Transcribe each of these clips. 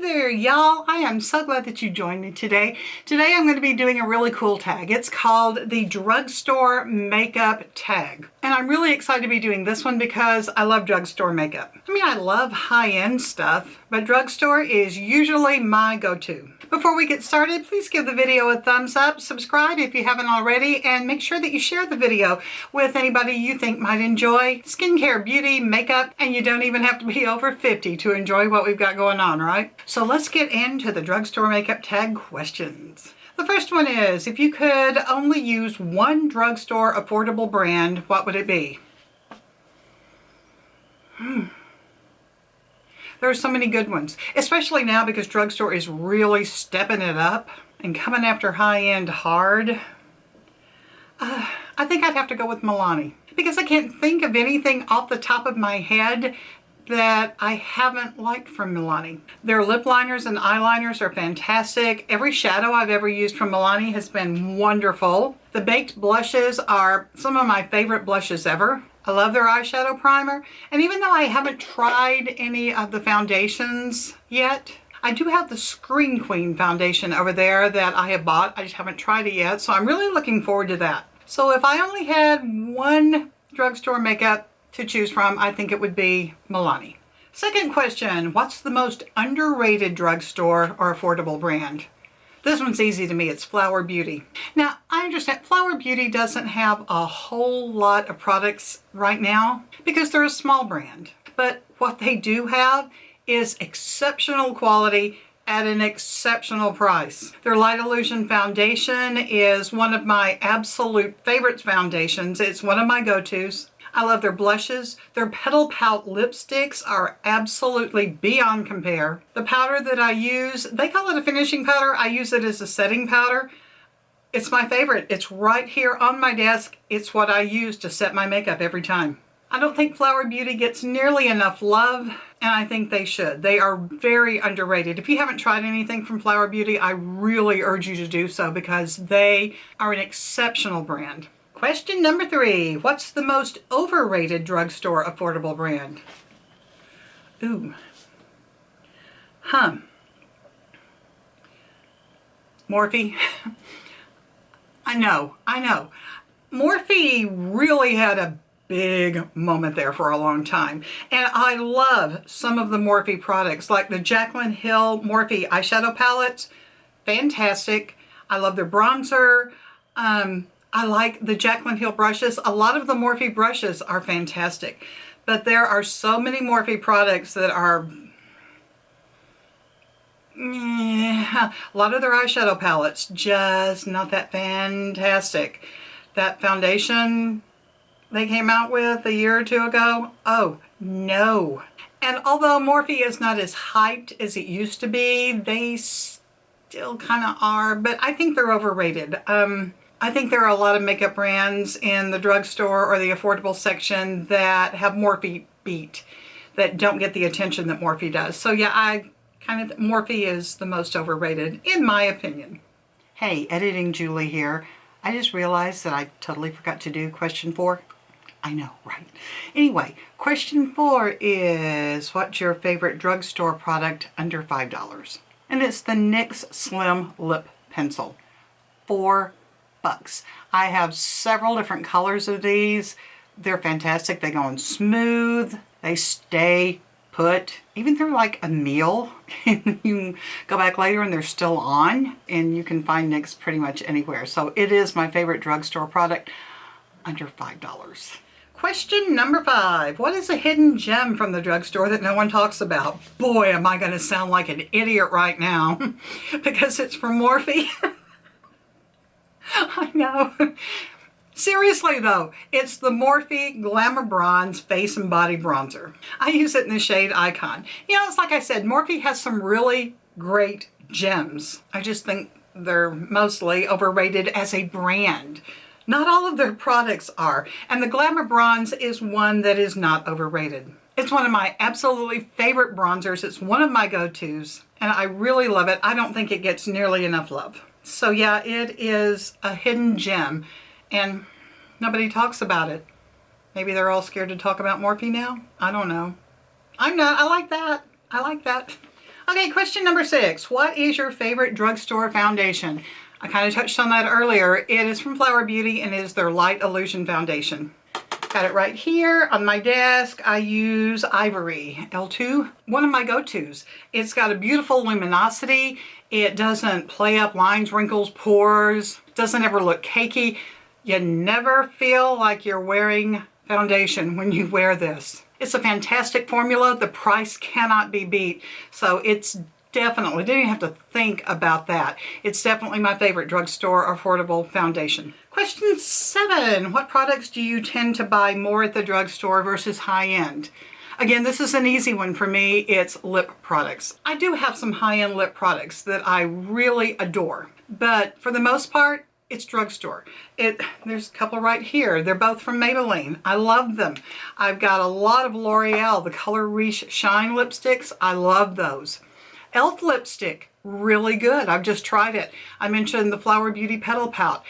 there, y'all. I am so glad that you joined me today. Today I'm going to be doing a really cool tag. It's called the Drugstore Makeup Tag. And I'm really excited to be doing this one because I love drugstore makeup. I mean, I love high-end stuff, but drugstore is usually my go-to. Before we get started, please give the video a thumbs up, subscribe if you haven't already, and make sure that you share the video with anybody you think might enjoy skincare, beauty, makeup, and you don't even have to be over 50 to enjoy what we've got going on, right? So let's get into the drugstore makeup tag questions. The first one is, if you could only use one drugstore affordable brand, what would it be? There are so many good ones, especially now because drugstore is really stepping it up and coming after high-end hard. I think I'd have to go with Milani because I can't think of anything off the top of my head that I haven't liked from Milani. Their lip liners and eyeliners are fantastic. Every shadow I've ever used from Milani has been wonderful. The baked blushes are some of my favorite blushes ever. I love their eyeshadow primer. And even though I haven't tried any of the foundations yet, I do have the Screen Queen foundation over there that I have bought. I just haven't tried it yet, so I'm really looking forward to that. So if I only had one drugstore makeup to choose from, I think it would be Milani. Second question, what's the most underrated drugstore or affordable brand? This one's easy to me, it's Flower Beauty. Now, I understand Flower Beauty doesn't have a whole lot of products right now because they're a small brand. But what they do have is exceptional quality at an exceptional price. Their Light Illusion foundation is one of my absolute favorites foundations. It's one of my go-tos. I love their blushes. Their Petal Pout lipsticks are absolutely beyond compare. The powder that I use, they call it a finishing powder. I use it as a setting powder. It's my favorite. It's right here on my desk. It's what I use to set my makeup every time. I don't think Flower Beauty gets nearly enough love, and I think they should. They are very underrated. If you haven't tried anything from Flower Beauty, I really urge you to do so because they are an exceptional brand. Question number 3, what's the most overrated drugstore affordable brand? Ooh. Morphe. I know. Morphe really had a big moment there for a long time. And I love some of the Morphe products, like the Jaclyn Hill Morphe eyeshadow palettes. Fantastic. I love their bronzer. I like the Jaclyn Hill brushes. A lot of the Morphe brushes are fantastic, but there are so many Morphe products that are, a lot of their eyeshadow palettes, just not that fantastic. That foundation they came out with a year or two ago, oh no. And although Morphe is not as hyped as it used to be, they still kind of are, but I think they're overrated. I think there are a lot of makeup brands in the drugstore or the affordable section that have Morphe beat, that don't get the attention that Morphe does. So yeah, Morphe is the most overrated, in my opinion. Hey, Editing Julie here. I just realized that I totally forgot to do question 4. I know, right? Anyway, question 4 is, what's your favorite drugstore product under $5? And it's the Nyx Slim Lip Pencil. $4. I have several different colors of these. They're fantastic. They go on smooth. They stay put, even through like a meal. You can go back later and they're still on, and you can find Nyx pretty much anywhere. So it is my favorite drugstore product under $5. Question number 5. What is a hidden gem from the drugstore that no one talks about? Boy, am I going to sound like an idiot right now because it's from Morphe. I know. Seriously though, it's the Morphe Glamour Bronze Face and Body Bronzer. I use it in the shade Icon. You know, it's like I said, Morphe has some really great gems. I just think they're mostly overrated as a brand. Not all of their products are. And the Glamour Bronze is one that is not overrated. It's one of my absolutely favorite bronzers. It's one of my go-tos, and I really love it. I don't think it gets nearly enough love. So yeah, it is a hidden gem, and nobody talks about it. Maybe they're all scared to talk about Morphe now? I don't know. I'm not. I like that. I like that. Okay, question number 6. What is your favorite drugstore foundation? I kind of touched on that earlier. It is from Flower Beauty and it is their Light Illusion Foundation. Got it right here on my desk. I use Ivory L2, one of my go-tos. It's got a beautiful luminosity. It doesn't play up lines, wrinkles, pores. Doesn't ever look cakey. You never feel like you're wearing foundation when you wear this. It's a fantastic formula. The price cannot be beat. So it's definitely, didn't even have to think about that. It's definitely my favorite drugstore affordable foundation. Question 7. What products do you tend to buy more at the drugstore versus high-end? Again, this is an easy one for me. It's lip products. I do have some high-end lip products that I really adore, but for the most part, it's drugstore. There's a couple right here. They're both from Maybelline. I love them. I've got a lot of L'Oreal, the Color Riche Shine lipsticks. I love those. e.l.f. lipstick, really good. I've just tried it. I mentioned the Flower Beauty Petal Pout.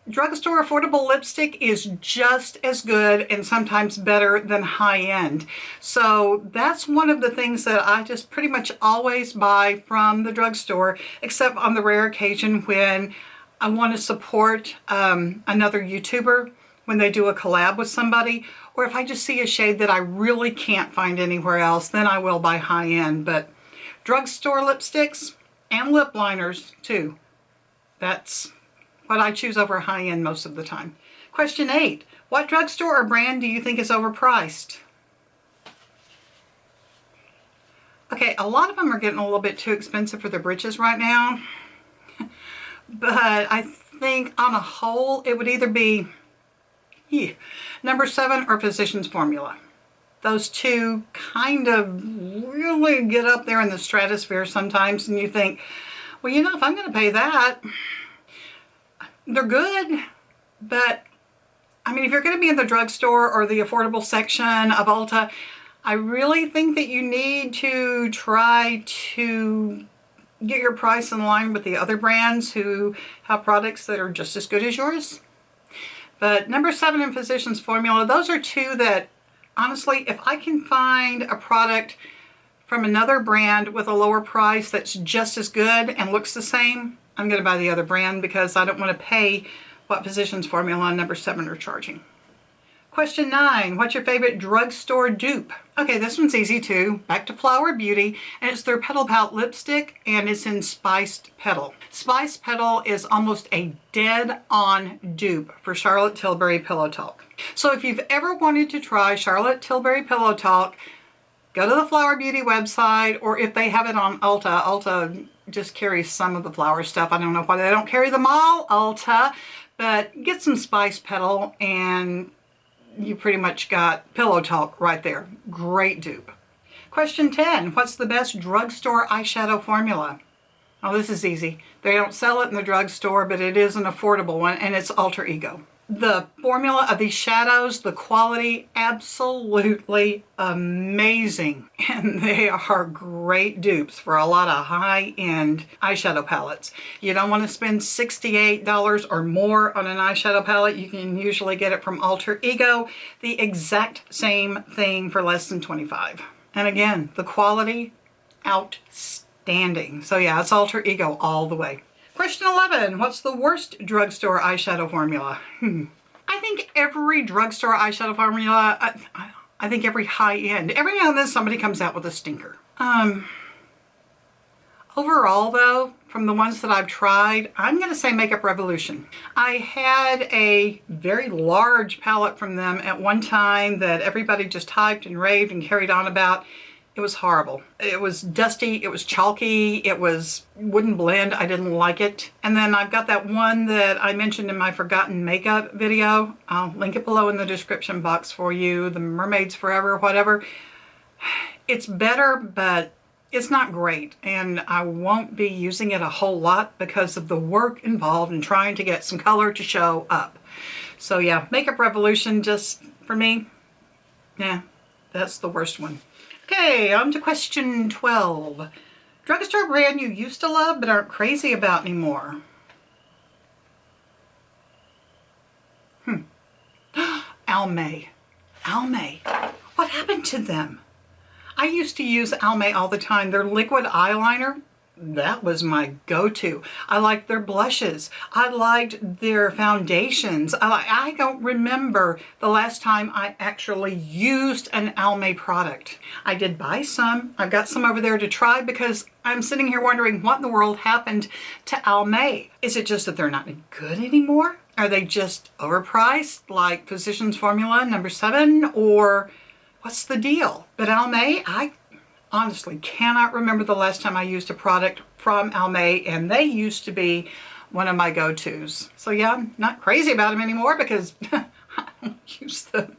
Drugstore affordable lipstick is just as good and sometimes better than high-end. So that's one of the things that I just pretty much always buy from the drugstore, except on the rare occasion when I want to support another YouTuber when they do a collab with somebody, or if I just see a shade that I really can't find anywhere else, then I will buy high-end. But drugstore lipsticks and lip liners too. That's what I choose over high-end most of the time. Question 8. What drugstore or brand do you think is overpriced? Okay, a lot of them are getting a little bit too expensive for their britches right now. But I think on a whole, it would either be number 7 or Physicians Formula. Those two kind of really get up there in the stratosphere sometimes, and you think, well, you know, if I'm going to pay that, they're good, but I mean, if you're going to be in the drugstore or the affordable section of Ulta, I really think that you need to try to get your price in line with the other brands who have products that are just as good as yours. But number 7 and Physicians Formula, those are two that, honestly, if I can find a product from another brand with a lower price that's just as good and looks the same, I'm going to buy the other brand because I don't want to pay what Physicians Formula and number 7 are charging. Question 9. What's your favorite drugstore dupe? Okay, this one's easy too. Back to Flower Beauty, and it's their Petal Pout lipstick, and it's in Spiced Petal. Spiced Petal is almost a dead-on dupe for Charlotte Tilbury Pillow Talk. So if you've ever wanted to try Charlotte Tilbury Pillow Talk, go to the Flower Beauty website, or if they have it on Ulta. Ulta just carries some of the flower stuff. I don't know why they don't carry them all, Ulta, but get some Spiced Petal and you pretty much got Pillow Talk right there. Great dupe. Question 10. What's the best drugstore eyeshadow formula? Oh, this is easy. They don't sell it in the drugstore, but it is an affordable one, and it's Alter Ego. The formula of these shadows, the quality, absolutely amazing. And they are great dupes for a lot of high-end eyeshadow palettes. You don't want to spend $68 or more on an eyeshadow palette. You can usually get it from Alter Ego. The exact same thing for less than $25. And again, the quality, outstanding. So yeah, it's Alter Ego all the way. Question 11. What's the worst drugstore eyeshadow formula? I think every drugstore eyeshadow formula, I think every high-end, every now and then somebody comes out with a stinker. Overall though, from the ones that I've tried, I'm going to say Makeup Revolution. I had a very large palette from them at one time that everybody just hyped and raved and carried on about. It was horrible. It was dusty, it was chalky, it wouldn't blend. I didn't like it. And then I've got that one that I mentioned in my Forgotten Makeup video. I'll link it below in the description box for you. The Mermaids Forever, whatever. It's better, but it's not great. And I won't be using it a whole lot because of the work involved in trying to get some color to show up. So yeah, Makeup Revolution, just for me, yeah, that's the worst one. Okay, on to question 12. Drugstore brand you used to love but aren't crazy about anymore. Almay. Almay. What happened to them? I used to use Almay all the time. Their liquid eyeliner, that was my go-to. I liked their blushes. I liked their foundations. I don't remember the last time I actually used an Almay product. I did buy some. I've got some over there to try because I'm sitting here wondering what in the world happened to Almay. Is it just that they're not good anymore? Are they just overpriced like Physicians Formula number 7? Or what's the deal? But Almay, I honestly cannot remember the last time I used a product from Almay, and they used to be one of my go-tos. So yeah, I'm not crazy about them anymore because I don't use them.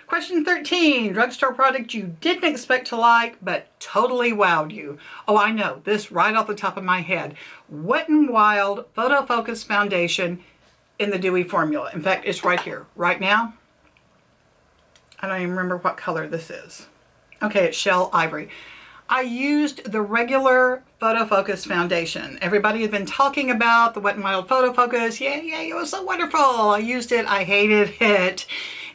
Question 13, drugstore product you didn't expect to like but totally wowed you. Oh, I know, this right off the top of my head. Wet n Wild Photo Focus Foundation in the Dewy formula. In fact, it's right here. Right now, I don't even remember what color this is. Okay, it's Shell Ivory. I used the regular Photo Focus foundation. Everybody had been talking about the Wet n Wild Photo Focus. Yay, it was so wonderful. I used it. I hated it.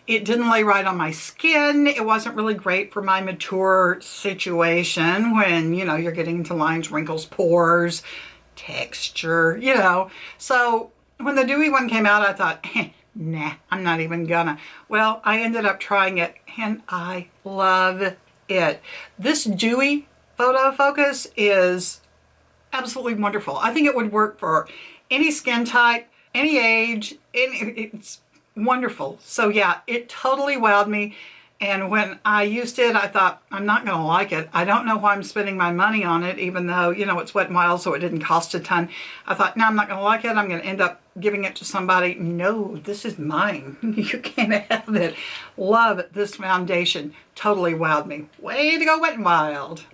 It didn't lay right on my skin. It wasn't really great for my mature situation when, you know, you're getting into lines, wrinkles, pores, texture, you know. So when the dewy one came out, I thought, nah, I'm not even gonna. Well, I ended up trying it and I love it. This dewy photo focus is absolutely wonderful. I think it would work for any skin type, any age. It's wonderful. So yeah, it totally wowed me. And when I used it, I thought, I'm not going to like it. I don't know why I'm spending my money on it, even though, you know, it's Wet n Wild, so it didn't cost a ton. I thought, no, I'm not going to like it. I'm going to end up giving it to somebody. No, this is mine. You can't have it. Love this foundation. Totally wowed me. Way to go, Wet n Wild.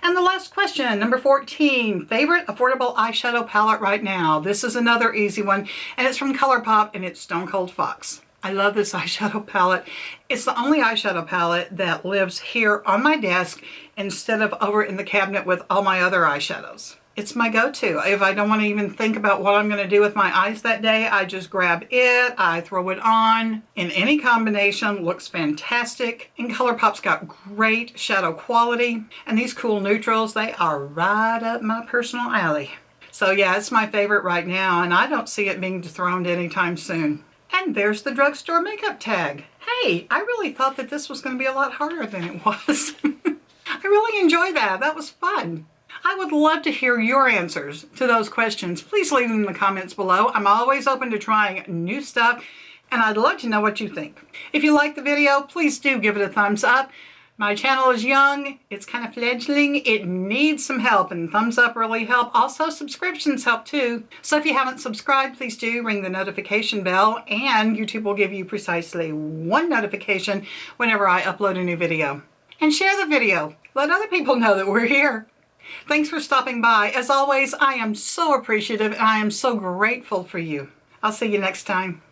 And the last question, number 14, favorite affordable eyeshadow palette right now. This is another easy one, and it's from ColourPop, and it's Stone Cold Fox. I love this eyeshadow palette. It's the only eyeshadow palette that lives here on my desk instead of over in the cabinet with all my other eyeshadows. It's my go-to. If I don't want to even think about what I'm going to do with my eyes that day, I just grab it, I throw it on in any combination. Looks fantastic. And ColourPop's got great shadow quality. And these cool neutrals, they are right up my personal alley. So yeah, it's my favorite right now, and I don't see it being dethroned anytime soon. And there's the drugstore makeup tag. Hey, I really thought that this was going to be a lot harder than it was. I really enjoyed that. That was fun. I would love to hear your answers to those questions. Please leave them in the comments below. I'm always open to trying new stuff, and I'd love to know what you think. If you like the video, please do give it a thumbs up. My channel is young, it's kind of fledgling, it needs some help, and thumbs up really help. Also, subscriptions help too. So if you haven't subscribed, please do ring the notification bell, and YouTube will give you precisely one notification whenever I upload a new video. And share the video. Let other people know that we're here. Thanks for stopping by. As always, I am so appreciative, and I am so grateful for you. I'll see you next time.